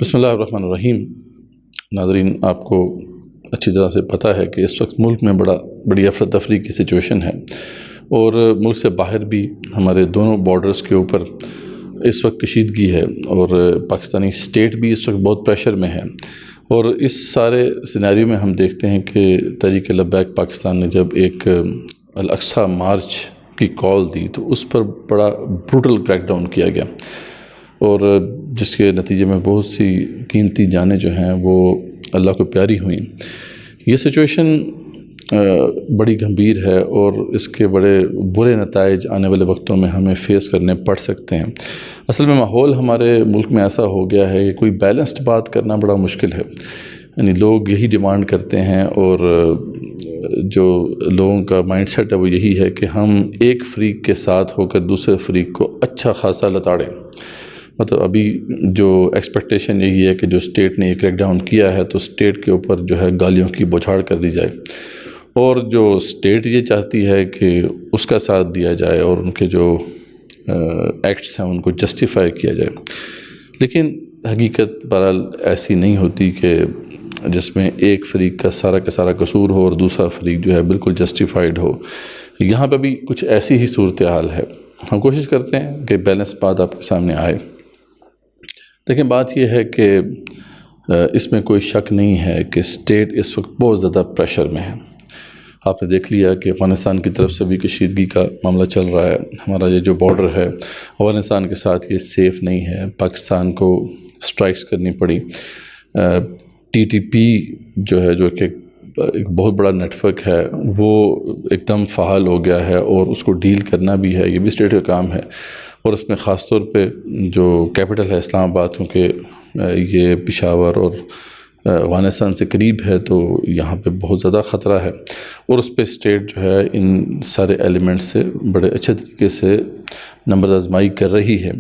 بسم اللہ الرحمن الرحیم۔ ناظرین، آپ کو اچھی طرح سے پتہ ہے کہ اس وقت ملک میں بڑی افراتفری کی سچویشن ہے، اور ملک سے باہر بھی ہمارے دونوں بارڈرز کے اوپر اس وقت کشیدگی ہے، اور پاکستانی اسٹیٹ بھی اس وقت بہت پریشر میں ہے۔ اور اس سارے سینیریو میں ہم دیکھتے ہیں کہ تحریک لبیک پاکستان نے جب ایک الاقصی مارچ کی کال دی تو اس پر بڑا بروٹل کریک ڈاؤن کیا گیا، اور جس کے نتیجے میں بہت سی قیمتی جانیں جو ہیں وہ اللہ کو پیاری ہوئیں۔ یہ سچویشن بڑی گمبھیر ہے، اور اس کے بڑے برے نتائج آنے والے وقتوں میں ہمیں فیس کرنے پڑ سکتے ہیں۔ اصل میں ماحول ہمارے ملک میں ایسا ہو گیا ہے کہ کوئی بیلنسڈ بات کرنا بڑا مشکل ہے، یعنی لوگ یہی ڈیمانڈ کرتے ہیں، اور جو لوگوں کا مائنڈ سیٹ ہے وہ یہی ہے کہ ہم ایک فریق کے ساتھ ہو کر دوسرے فریق کو اچھا خاصا لتاڑیں۔ مطلب ابھی جو ایکسپیکٹیشن یہی ہے کہ جو اسٹیٹ نے یہ کریک ڈاؤن کیا ہے تو اسٹیٹ کے اوپر جو ہے گالیوں کی بوچھاڑ کر دی جائے، اور جو اسٹیٹ یہ چاہتی ہے کہ اس کا ساتھ دیا جائے اور ان کے جو ایکٹس ہیں ان کو جسٹیفائی کیا جائے۔ لیکن حقیقت بہرحال ایسی نہیں ہوتی کہ جس میں ایک فریق کا سارا قصور ہو اور دوسرا فریق جو ہے بالکل جسٹیفائڈ ہو۔ یہاں پہ بھی کچھ ایسی ہی صورتحال ہے۔ ہم کوشش کرتے ہیں کہ بیلنس بات آپ کے سامنے آئے۔ لیکن بات یہ ہے کہ اس میں کوئی شک نہیں ہے کہ اسٹیٹ اس وقت بہت زیادہ پریشر میں ہے۔ آپ نے دیکھ لیا کہ افغانستان کی طرف سے بھی کشیدگی کا معاملہ چل رہا ہے۔ ہمارا یہ جو بارڈر ہے افغانستان کے ساتھ یہ سیف نہیں ہے، پاکستان کو سٹرائکس کرنی پڑی۔ ٹی ٹی پی جو ہے، جو کہ ایک بہت بڑا نیٹ ورک ہے، وہ ایک دم فعال ہو گیا ہے، اور اس کو ڈیل کرنا بھی ہے، یہ بھی اسٹیٹ کا کام ہے۔ اور اس میں خاص طور پہ جو کیپٹل ہے اسلام آباد، کیونکہ یہ پشاور اور افغانستان سے قریب ہے تو یہاں پہ بہت زیادہ خطرہ ہے، اور اس پہ اسٹیٹ جو ہے ان سارے ایلیمنٹس سے بڑے اچھے طریقے سے نمبر آزمائی کر رہی ہے۔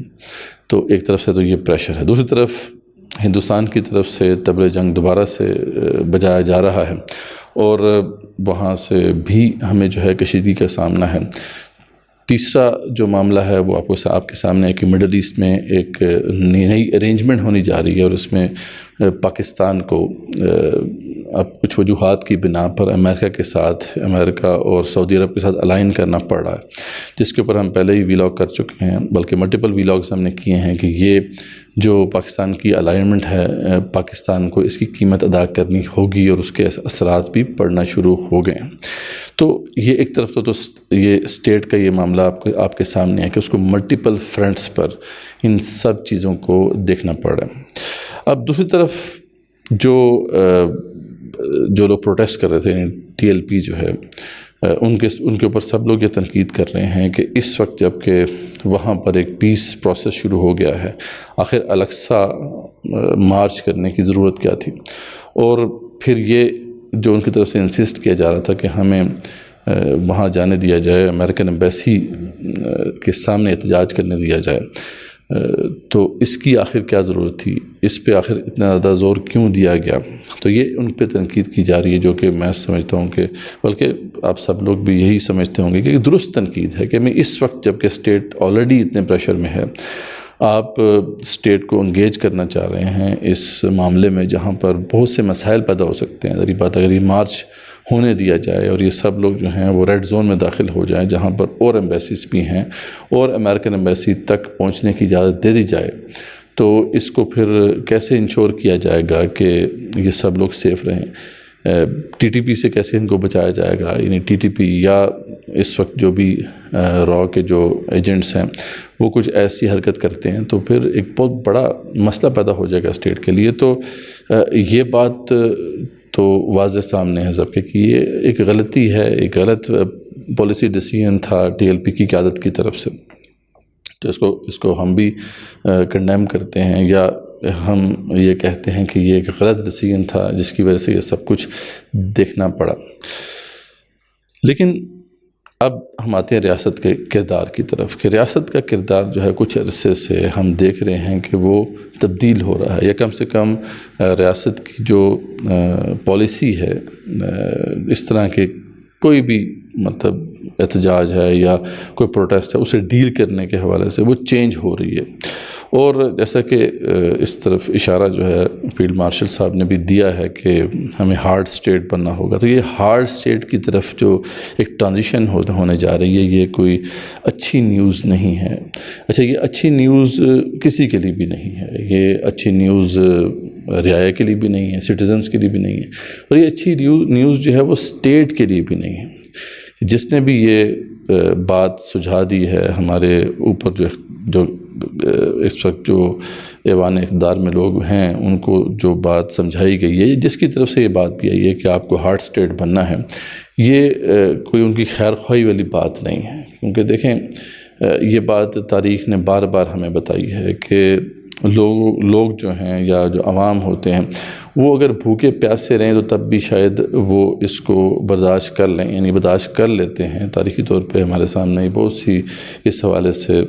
تو ایک طرف سے تو یہ پریشر ہے، دوسری طرف ہندوستان کی طرف سے تبل جنگ دوبارہ سے بجایا جا رہا ہے، اور وہاں سے بھی ہمیں جو ہے کشیدگی کا سامنا ہے۔ تیسرا جو معاملہ ہے وہ آپ کے سامنے ہے کہ مڈل ایسٹ میں ایک نئی ارینجمنٹ ہونی جا رہی ہے، اور اس میں پاکستان کو اب کچھ وجوہات کی بنا پر امریکہ اور سعودی عرب کے ساتھ الائن کرنا پڑ رہا ہے، جس کے اوپر ہم پہلے ہی ویلاگ کر چکے ہیں، بلکہ ملٹیپل ویلاگز ہم نے کیے ہیں کہ یہ جو پاکستان کی الائنمنٹ ہے، پاکستان کو اس کی قیمت ادا کرنی ہوگی، اور اس کے اثرات بھی پڑنا شروع ہو گئے ہیں۔ تو یہ ایک طرف تو یہ اسٹیٹ کا یہ معاملہ آپ کے سامنے ہے کہ اس کو ملٹیپل فرنٹس پر ان سب چیزوں کو دیکھنا پڑ رہا ہے۔ اب دوسری طرف جو لوگ پروٹیسٹ کر رہے تھے، یعنی ٹی ایل پی جو ہے، ان کے اوپر سب لوگ یہ تنقید کر رہے ہیں کہ اس وقت جب کہ وہاں پر ایک پیس پروسیس شروع ہو گیا ہے، آخر الاقصی مارچ کرنے کی ضرورت کیا تھی؟ اور پھر یہ جو ان کی طرف سے انسسٹ کیا جا رہا تھا کہ ہمیں وہاں جانے دیا جائے، امریکن ایمبیسی کے سامنے احتجاج کرنے دیا جائے، تو اس کی آخر کیا ضرورت تھی؟ اس پہ آخر اتنا زیادہ زور کیوں دیا گیا؟ تو یہ ان پہ تنقید کی جا رہی ہے، جو کہ میں سمجھتا ہوں کہ بلکہ آپ سب لوگ بھی یہی سمجھتے ہوں گے کہ درست تنقید ہے، کہ میں اس وقت جب کہ اسٹیٹ آلریڈی اتنے پریشر میں ہے، آپ اسٹیٹ کو انگیج کرنا چاہ رہے ہیں اس معاملے میں جہاں پر بہت سے مسائل پیدا ہو سکتے ہیں۔ ذری بات اگر یہ مارچ ہونے دیا جائے اور یہ سب لوگ جو ہیں وہ ریڈ زون میں داخل ہو جائیں، جہاں پر اور ایمبیسیز بھی ہیں، اور امریکن ایمبیسی تک پہنچنے کی اجازت دے دی جائے، تو اس کو پھر کیسے انشور کیا جائے گا کہ یہ سب لوگ سیف رہیں؟ ٹی ٹی پی سے کیسے ان کو بچایا جائے گا؟ یعنی ٹی ٹی پی یا اس وقت جو بھی را کے جو ایجنٹس ہیں وہ کچھ ایسی حرکت کرتے ہیں تو پھر ایک بہت بڑا مسئلہ پیدا ہو جائے گا اسٹیٹ کے لیے۔ تو یہ بات تو واضح سامنے ہے سب کے کہ یہ ایک غلطی ہے، ایک غلط پالیسی ڈیسیژن تھا ٹی ایل پی کی قیادت کی طرف سے۔ تو اس کو ہم بھی کنڈیم کرتے ہیں، یا ہم یہ کہتے ہیں کہ یہ ایک غلط ڈیسیژن تھا جس کی وجہ سے یہ سب کچھ دیکھنا پڑا۔ لیکن اب ہم آتے ہیں ریاست کے کردار کی طرف، کہ ریاست کا کردار جو ہے کچھ عرصے سے ہم دیکھ رہے ہیں کہ وہ تبدیل ہو رہا ہے، یا کم سے کم ریاست کی جو پالیسی ہے، اس طرح کے کوئی بھی مطلب احتجاج ہے یا کوئی پروٹیسٹ ہے، اسے ڈیل کرنے کے حوالے سے وہ چینج ہو رہی ہے۔ اور جیسا کہ اس طرف اشارہ جو ہے فیلڈ مارشل صاحب نے بھی دیا ہے کہ ہمیں ہارڈ اسٹیٹ بننا ہوگا، تو یہ ہارڈ اسٹیٹ کی طرف جو ایک ٹرانزیشن ہونے جا رہی ہے، یہ کوئی اچھی نیوز نہیں ہے۔ اچھا، یہ اچھی نیوز کسی کے لیے بھی نہیں ہے، یہ اچھی نیوز رعایا کے لیے بھی نہیں ہے، سٹیزنز کے لیے بھی نہیں ہے، اور یہ اچھی نیوز جو ہے وہ اسٹیٹ کے لیے بھی نہیں ہے۔ جس نے بھی یہ بات سجھا دی ہے ہمارے اوپر، جو اس وقت جو ایوان اقتدار میں لوگ ہیں، ان کو جو بات سمجھائی گئی ہے، جس کی طرف سے یہ بات بھی آئی ہے کہ آپ کو ہارڈ اسٹیٹ بننا ہے، یہ کوئی ان کی خیر خواہی والی بات نہیں ہے۔ کیونکہ دیکھیں، یہ بات تاریخ نے بار بار ہمیں بتائی ہے کہ لوگ جو ہیں یا جو عوام ہوتے ہیں، وہ اگر بھوکے پیاسے رہیں تو تب بھی شاید وہ اس کو برداشت کر لیں، یعنی برداشت کر لیتے ہیں۔ تاریخی طور پہ ہمارے سامنے بہت سی اس حوالے سے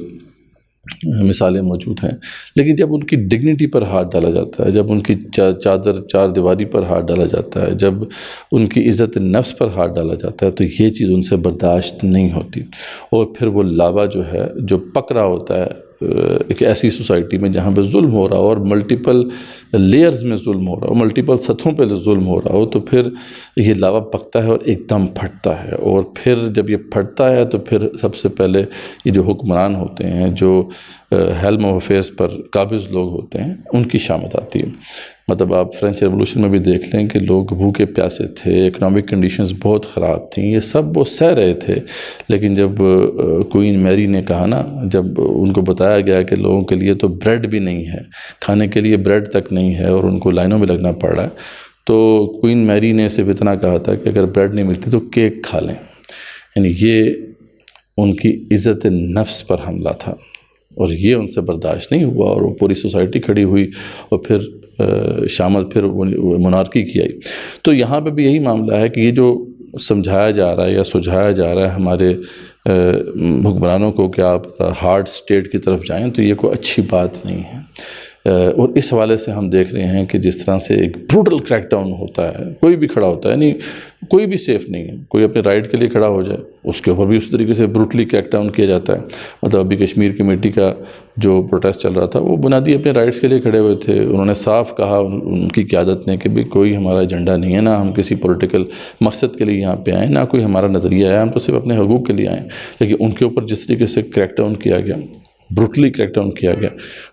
مثالیں موجود ہیں۔ لیکن جب ان کی ڈگنیٹی پر ہاتھ ڈالا جاتا ہے، جب ان کی چار دیواری پر ہاتھ ڈالا جاتا ہے، جب ان کی عزت نفس پر ہاتھ ڈالا جاتا ہے، تو یہ چیز ان سے برداشت نہیں ہوتی، اور پھر وہ لاوا جو ہے، جو پک رہا ہوتا ہے ایک ایسی سوسائٹی میں جہاں پہ ظلم ہو رہا ہو، اور ملٹیپل لیئرز میں ظلم ہو رہا ہو، ملٹیپل سطحوں پہ ظلم ہو رہا ہو، تو پھر یہ لاوا پکتا ہے اور ایک دم پھٹتا ہے۔ اور پھر جب یہ پھٹتا ہے تو پھر سب سے پہلے یہ جو حکمران ہوتے ہیں، جو ہیلم آف افیئرس پر قابض لوگ ہوتے ہیں، ان کی شامت آتی ہے۔ مطلب آپ فرینچ ریولوشن میں بھی دیکھ لیں کہ لوگ بھوکے پیاسے تھے، اکنامک کنڈیشنز بہت خراب تھیں، یہ سب وہ سہ رہے تھے۔ لیکن جب کوئین میری نے کہا نا، جب ان کو بتایا گیا کہ لوگوں کے لیے تو بریڈ بھی نہیں ہے، کھانے کے لیے بریڈ تک نہیں ہے، اور ان کو لائنوں میں لگنا پڑ رہا ہے، تو کوئین میری نے صرف اتنا کہا تھا کہ اگر بریڈ نہیں ملتی تو کیک کھا لیں۔ یعنی یہ ان کی عزت نفس پر حملہ تھا، اور یہ ان سے برداشت نہیں ہوا، اور وہ پوری سوسائٹی کھڑی ہوئی، اور پھر شامل پھر مونارکی کی آئی۔ تو یہاں پہ بھی یہی معاملہ ہے کہ یہ جو سمجھایا جا رہا ہے یا سجھایا جا رہا ہے ہمارے حکمرانوں کو کہ آپ ہارڈ اسٹیٹ کی طرف جائیں، تو یہ کوئی اچھی بات نہیں ہے۔ اور اس حوالے سے ہم دیکھ رہے ہیں کہ جس طرح سے ایک بروٹل کریک ڈاؤن ہوتا ہے، کوئی بھی کھڑا ہوتا ہے، یعنی کوئی بھی سیف نہیں ہے، کوئی اپنے رائٹ کے لیے کھڑا ہو جائے اس کے اوپر بھی اسی طریقے سے بروٹلی کریک ڈاؤن کیا جاتا ہے۔ مطلب ابھی کشمیر کمیٹی کا جو پروٹیسٹ چل رہا تھا، وہ بنیادی اپنے رائٹس کے لیے کھڑے ہوئے تھے۔ انہوں نے صاف کہا ان کی قیادت نے کہ بھی کوئی ہمارا ایجنڈا نہیں ہے، نہ ہم کسی پولیٹیکل مقصد کے لیے یہاں پہ آئیں، نہ کوئی ہمارا نظریہ ہے، ہم تو صرف اپنے حقوق کے لیے آئیں۔ لیکن ان کے اوپر جس طریقے سے کریک ڈاؤن کیا گیا، بروٹلی کریک ڈاؤن کیا گیا،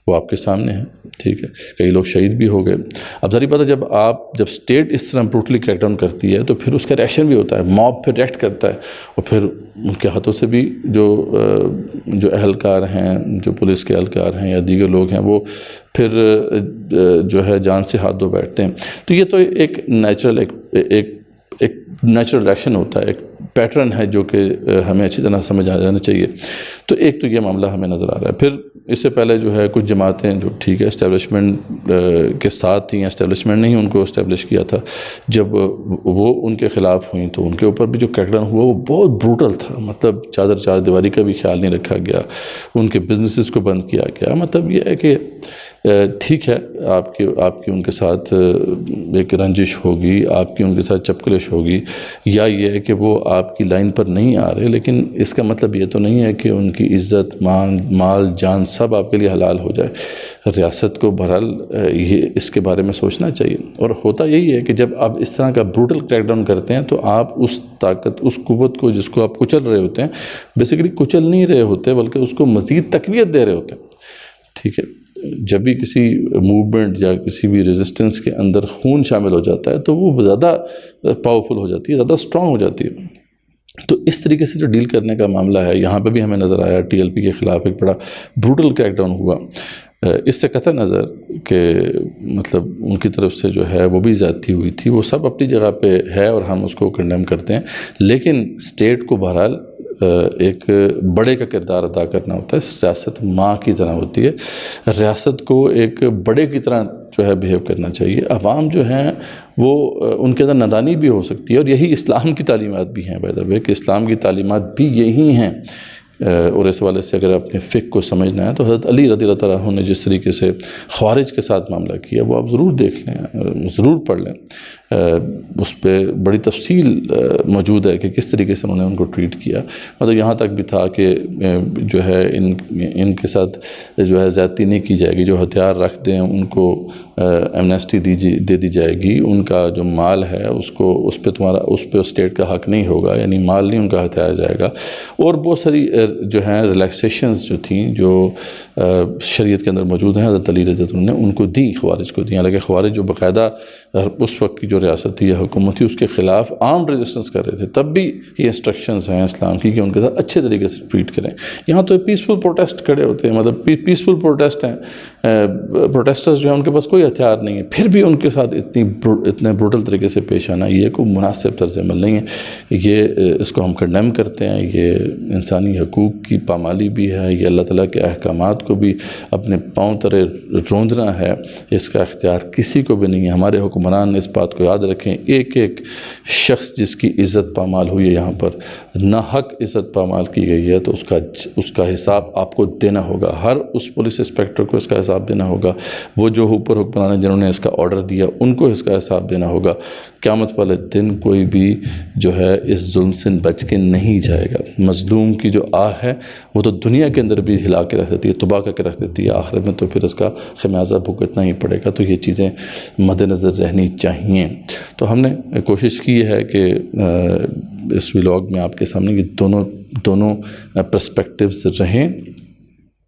وہ آپ کے سامنے ہے، ٹھیک ہے۔ کئی لوگ شہید بھی ہو گئے۔ اب ظاہر بات ہے، جب اسٹیٹ اس طرح بروٹلی کریک ڈاؤن کرتی ہے تو پھر اس کا ریئیکشن بھی ہوتا ہے، موب پھر ریئیکٹ کرتا ہے، اور پھر ان کے ہاتھوں سے بھی جو اہلکار ہیں، جو پولیس کے اہلکار ہیں یا دیگر لوگ ہیں، وہ پھر جو ہے جان سے ہاتھ دھو بیٹھتے ہیں۔ تو یہ تو ایک نیچرل ریئیکشن ہوتا ہے، ایک پیٹرن ہے جو کہ ہمیں اچھی طرح سمجھ آ جانا چاہیے۔ تو ایک تو یہ معاملہ ہمیں نظر آ رہا ہے۔ پھر اس سے پہلے جو ہے کچھ جماعتیں جو ٹھیک ہے اسٹیبلشمنٹ کے ساتھ تھیں، اسٹیبلشمنٹ نے ہی ان کو اسٹیبلش کیا تھا، جب وہ ان کے خلاف ہوئیں تو ان کے اوپر بھی جو کریک ڈاؤن ہوا وہ بہت بروٹل تھا۔ مطلب چار دیواری کا بھی خیال نہیں رکھا گیا، ان کے بزنسز کو بند کیا گیا۔ مطلب یہ ہے کہ ٹھیک ہے، آپ کی ان کے ساتھ ایک رنجش ہوگی، آپ کی ان کے ساتھ چپکلش ہوگی، یا یہ ہے کہ وہ آپ کی لائن پر نہیں آ رہے، لیکن اس کا مطلب یہ تو نہیں ہے کہ ان کی عزت، مال، جان سب آپ کے لیے حلال ہو جائے۔ ریاست کو بہرحال یہ اس کے بارے میں سوچنا چاہیے۔ اور ہوتا یہی ہے کہ جب آپ اس طرح کا بروٹل کریک ڈاؤن کرتے ہیں تو آپ اس طاقت، اس قوت کو جس کو آپ کچل رہے ہوتے ہیں، بیسیکلی کچل نہیں رہے ہوتے بلکہ اس کو مزید تقویت دے رہے ہوتے ہیں، ٹھیک ہے۔ جب بھی کسی موومنٹ یا کسی بھی ریزسٹنس کے اندر خون شامل ہو جاتا ہے تو وہ زیادہ پاورفل ہو جاتی ہے، زیادہ اسٹرانگ ہو جاتی ہے۔ تو اس طریقے سے جو ڈیل کرنے کا معاملہ ہے، یہاں پہ بھی ہمیں نظر آیا ٹی ایل پی کے خلاف ایک بڑا بروٹل کریک ڈاؤن ہوا۔ اس سے قطع نظر کہ مطلب ان کی طرف سے جو ہے وہ بھی زیادتی ہوئی تھی، وہ سب اپنی جگہ پہ ہے اور ہم اس کو کنڈیم کرتے ہیں، لیکن اسٹیٹ کو بہرحال ایک بڑے کا کردار ادا کرنا ہوتا ہے۔ ریاست ماں کی طرح ہوتی ہے، ریاست کو ایک بڑے کی طرح جو ہے بیہیو کرنا چاہیے۔ عوام جو ہیں وہ ان کے اندر نادانی بھی ہو سکتی ہے، اور یہی اسلام کی تعلیمات بھی ہیں بائی دی وے، کہ اسلام کی تعلیمات بھی یہی ہیں اور اس حوالے سے اگر اپنے فقہ کو سمجھنا ہے تو حضرت علی رضی اللہ تعالیٰ عنہ نے جس طریقے سے خوارج کے ساتھ معاملہ کیا وہ آپ ضرور دیکھ لیں، ضرور پڑھ لیں، اس پہ بڑی تفصیل موجود ہے کہ کس طریقے سے انہوں نے ان کو ٹریٹ کیا. مطلب یہاں تک بھی تھا کہ جو ہے ان کے ساتھ جو ہے زیادتی نہیں کی جائے گی، جو ہتھیار رکھ دیں ان کو ایمنیسٹی دے دی جائے گی، ان کا جو مال ہے اس پہ اسٹیٹ کا حق نہیں ہوگا، یعنی مال نہیں ان کا ہتھیایا جائے گا. اور بہت ساری جو ہیں ریلیکسیشنز جو تھیں جو شریعت کے اندر موجود ہیں حضرت علی رضی اللہ عنہ نے ان کو دی، خوارج کو دی. حالانکہ خوارج جو باقاعدہ اس وقت کی جو ریاست تھی یا حکومت تھی اس کے خلاف عام ریزسٹنس کر رہے تھے، تب بھی یہ انسٹرکشنز ہیں اسلام کی کہ ان کے ساتھ اچھے طریقے سے ٹریٹ کریں. یہاں تو پیسفل پروٹیسٹ کھڑے ہوتے ہیں، مطلب پیسفل پروٹیسٹ ہیں، پروٹیسٹرز جو ہیں ان کے پاس کوئی ہتھیار نہیں ہے، پھر بھی ان کے ساتھ اتنے بروٹل طریقے سے پیش آنا یہ کوئی مناسب طرز عمل نہیں ہے. یہ اس کو ہم کنڈیم کرتے ہیں، یہ انسانی حقوق کی پامالی بھی ہے، یہ اللہ تعالیٰ کے احکامات کو بھی اپنے پاؤں تلے روندنا ہے. اس کا اختیار کسی کو بھی نہیں ہے. ہمارے حکمران اس بات کو یاد رکھیں، ایک ایک شخص جس کی عزت پامال ہوئی ہے یہاں پر ناحق عزت پامال کی گئی ہے تو اس کا حساب آپ کو دینا ہوگا. ہر اس پولیس انسپیکٹر کو اس کا حساب دینا ہوگا، وہ جو اوپر حکمران ہیں جنہوں نے اس کا آرڈر دیا ان کو اس کا حساب دینا ہوگا. قیامت والے دن کوئی بھی جو ہے اس ظلم سے بچ کے نہیں جائے گا. مظلوم کی جو آہ ہے وہ تو دنیا کے اندر بھی ہلا کے رکھ دیتی ہے، تباہ کر کے رکھ دیتی ہے، آخرت میں تو پھر اس کا خمیازہ بھگتنا ہی پڑے گا. تو یہ چیزیں مد نظر رہنی چاہیے. تو ہم نے کوشش کی ہے کہ اس ولاگ میں آپ کے سامنے یہ دونوں پرسپیکٹیوز رہیں.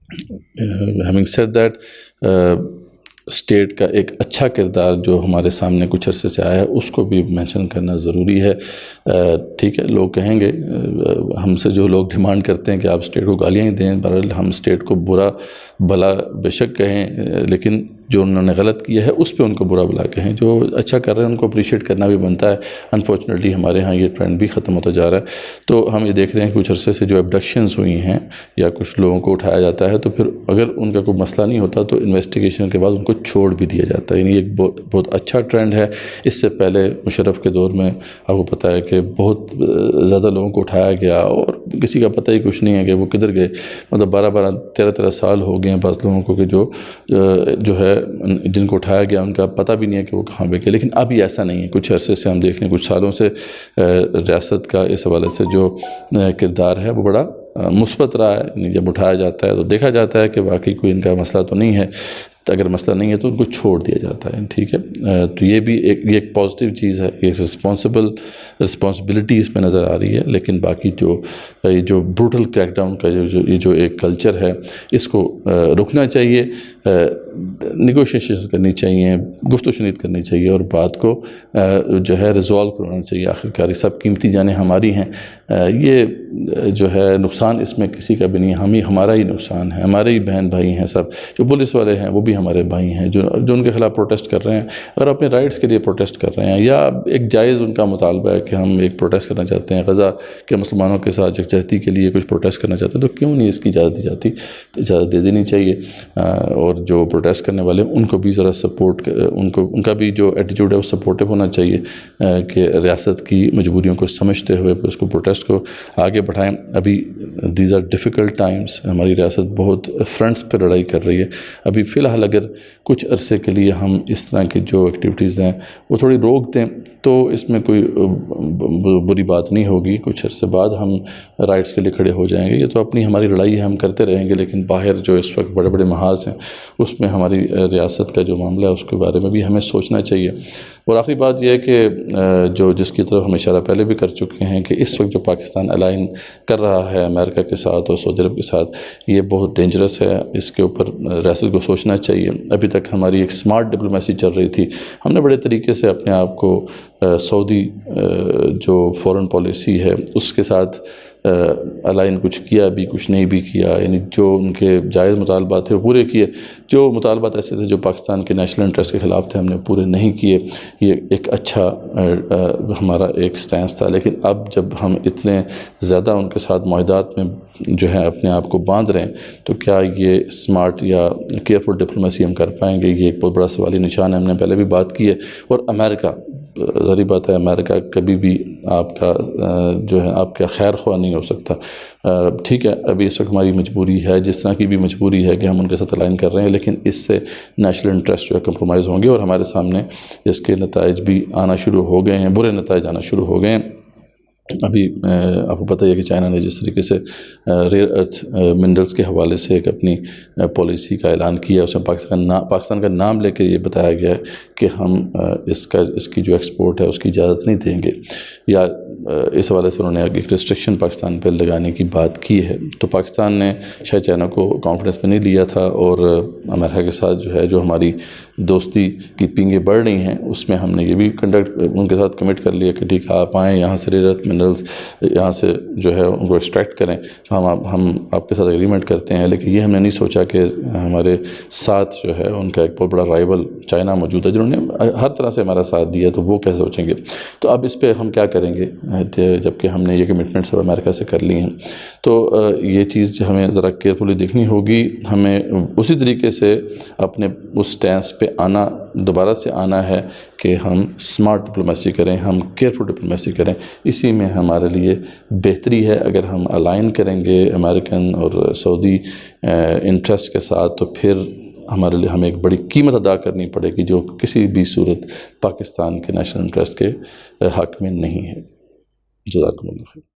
ہیونگ سیڈ دیٹ اسٹیٹ کا ایک اچھا کردار جو ہمارے سامنے کچھ عرصے سے آیا ہے اس کو بھی مینشن کرنا ضروری ہے. ٹھیک ہے، لوگ کہیں گے، ہم سے جو لوگ ڈیمانڈ کرتے ہیں کہ آپ اسٹیٹ کو گالیاں ہی دیں، بہرحال ہم اسٹیٹ کو برا بھلا بے شک کہیں، لیکن جو انہوں نے غلط کیا ہے اس پہ ان کو برا بھلا کہیں. جو اچھا کر رہے ہیں ان کو اپریشیٹ کرنا بھی بنتا ہے. انفارچونیٹلی ہمارے ہاں یہ ٹرینڈ بھی ختم ہوتا جا رہا ہے. تو ہم یہ دیکھ رہے ہیں کچھ عرصے سے جو ابڈکشنز ہوئی ہیں یا کچھ لوگوں کو اٹھایا جاتا ہے تو پھر اگر ان کا کوئی مسئلہ نہیں ہوتا تو انویسٹیگیشن کے بعد ان کو چھوڑ بھی دیا جاتا ہے. یعنی ایک بہت اچھا ٹرینڈ ہے. اس سے پہلے مشرف کے دور میں آپ کو پتہ ہے کہ بہت زیادہ لوگوں کو اٹھایا گیا اور کسی کا پتہ ہی کچھ نہیں ہے کہ وہ کدھر گئے. مطلب 12-13 سال ہو گئے ہیں بعض لوگوں کو کہ جو ہے جن کو اٹھایا گیا ان کا پتہ بھی نہیں ہے کہ وہ کہاں پہ گئے. لیکن اب یہ ایسا نہیں ہے. کچھ عرصے سے ہم دیکھ لیں، کچھ سالوں سے ریاست کا اس حوالے سے جو کردار ہے وہ بڑا مثبت رہا ہے. یعنی جب اٹھایا جاتا ہے تو دیکھا جاتا ہے کہ واقعی کوئی ان کا مسئلہ تو نہیں ہے. اگر مسئلہ نہیں ہے تو ان کو چھوڑ دیا جاتا ہے. ٹھیک ہے، تو یہ بھی ایک پازیٹیو چیز ہے، ایک رسپانسبلٹی اس میں نظر آ رہی ہے. لیکن باقی جو بروٹل کریک ڈاؤن کا جو ایک کلچر ہے اس کو رکنا چاہیے، نیگوشیشنز کرنی چاہیے، گفت و شنید کرنی چاہیے اور بات کو جو ہے ریزولو کروانا چاہیے. آخرکار سب قیمتی جانیں ہماری ہیں. یہ جو ہے نقصان اس میں کسی کا بھی نہیں ہے، ہمارا ہی نقصان ہے. ہمارے ہی بہن بھائی ہیں سب. جو پولیس والے ہیں وہ بھی ہمارے بھائی ہیں جو ان کے خلاف پروٹیسٹ کر رہے ہیں. اگر اپنے رائٹس کے لیے پروٹیسٹ کر رہے ہیں یا ایک جائز ان کا مطالبہ ہے کہ ہم ایک پروٹیسٹ کرنا چاہتے ہیں، غزہ کے مسلمانوں کے ساتھ یکجہتی کے لیے کچھ پروٹیسٹ کرنا چاہتے ہیں، تو کیوں نہیں اس کی اجازت دی جاتی؟ تو اجازت دے دینی چاہیے. اور جو پروٹیسٹ کرنے والے ان کو بھی ذرا سپورٹ، ان کا بھی جو ایٹیٹیوڈ ہے وہ سپورٹیو ہونا چاہیے کہ ریاست کی مجبوریوں کو سمجھتے ہوئے اس کو پروٹیسٹ کو آگے بڑھائیں. ابھی دیز آر ڈیفیکلٹ ٹائمز. ہماری ریاست بہت فرنٹس پہ لڑائی کر رہی ہے. ابھی فی الحال اگر کچھ عرصے کے لیے ہم اس طرح کی جو ایکٹیویٹیز ہیں وہ تھوڑی روک دیں تو اس میں کوئی بری بات نہیں ہوگی. کچھ عرصے بعد ہم رائٹس کے لیے کھڑے ہو جائیں گے. یہ تو ہماری لڑائی ہم کرتے رہیں گے، لیکن باہر جو اس وقت بڑے بڑے محاذ ہیں اس میں ہماری ریاست کا جو معاملہ ہے اس کے بارے میں بھی ہمیں سوچنا چاہیے. اور آخری بات یہ ہے کہ جس کی طرف ہم اشارہ پہلے بھی کر چکے ہیں کہ اس وقت جو پاکستان الائن کر رہا ہے امریکہ کے ساتھ اور سعودی عرب کے ساتھ، یہ بہت ڈینجرس ہے. اس کے اوپر ریاست کو سوچنا چاہیے. ابھی تک ہماری ایک سمارٹ ڈپلومیسی چل رہی تھی. ہم نے بڑے طریقے سے اپنے آپ کو سعودی جو فورن پالیسی ہے اس کے ساتھ الائن کچھ کیا بھی کچھ نہیں بھی کیا. یعنی جو ان کے جائز مطالبات تھے وہ پورے کیے، جو مطالبات ایسے تھے جو پاکستان کے نیشنل انٹرسٹ کے خلاف تھے ہم نے پورے نہیں کیے. یہ ایک اچھا ہمارا ایک سٹینس تھا. لیکن اب جب ہم اتنے زیادہ ان کے ساتھ معاہدات میں جو ہے اپنے آپ کو باندھ رہے ہیں تو کیا یہ اسمارٹ یا کیئرفل ڈپلومیسی ہم کر پائیں گے؟ یہ ایک بہت بڑا سوالی نشان ہے. ہم نے پہلے بھی بات کی ہے. اور امریکہ ظاہری بات ہے امریکہ کبھی بھی آپ کا جو ہے آپ کا خیر خواہ نہیں ہو سکتا. ٹھیک ہے ابھی اس وقت ہماری مجبوری ہے جس طرح کی بھی مجبوری ہے کہ ہم ان کے ساتھ الائن کر رہے ہیں, لیکن اس سے نیشنل انٹرسٹ جو ہے کمپرومائز ہوں گے اور ہمارے سامنے اس کے نتائج بھی آنا شروع ہو گئے ہیں, برے نتائج آنا شروع ہو گئے ہیں. ابھی آپ کو پتہ ہے کہ چائنا نے جس طریقے سے ریئر ارتھ منرلز کے حوالے سے ایک اپنی پالیسی کا اعلان کیا, اس میں پاکستان کا نام لے کے یہ بتایا گیا ہے کہ ہم اس کی جو ایکسپورٹ ہے اس کی اجازت نہیں دیں گے, یا اس حوالے سے انہوں نے ایک ریسٹرکشن پاکستان پہ لگانے کی بات کی ہے. تو پاکستان نے شاید چائنا کو کانفیڈنس میں نہیں لیا تھا, اور امریکہ کے ساتھ جو ہے جو ہماری دوستی کی پینگیں بڑھ رہی ہیں اس میں ہم نے یہ بھی ان کے ساتھ کمٹ کر لیا کہ ٹھیک ہے آپ آئیں یہاں سے ریئر ارتھ منرلز یہاں سے جو ہے ان کو ایکسٹریکٹ کریں, ہم آپ کے ساتھ ایگریمنٹ کرتے ہیں. لیکن یہ ہم نے نہیں سوچا کہ ہمارے ساتھ جو ہے ان کا ایک بہت بڑا رائیول چائنا موجود ہے جنہوں نے ہر طرح سے ہمارا ساتھ دیا, تو وہ کیسے سوچیں گے. تو اب اس پہ ہم کیا کریں گے جبکہ ہم نے یہ کمٹمنٹ سب امریکہ سے کر لی ہیں. تو یہ چیز جو ہمیں ذرا کیئرفلی دیکھنی ہوگی, ہمیں اسی طریقے سے اپنے اس سٹینس پہ دوبارہ سے آنا ہے کہ ہم سمارٹ ڈپلومیسی کریں, ہم کیئرفل ڈپلومیسی کریں. اسی میں ہمارے لیے بہتری ہے. اگر ہم الائن کریں گے امریکن اور سعودی انٹرسٹ کے ساتھ تو پھر ہمارے لیے ہمیں ایک بڑی قیمت ادا کرنی پڑے گی جو کسی بھی صورت پاکستان کے نیشنل انٹرسٹ کے حق میں نہیں ہے. جزاکم اللہ خیر.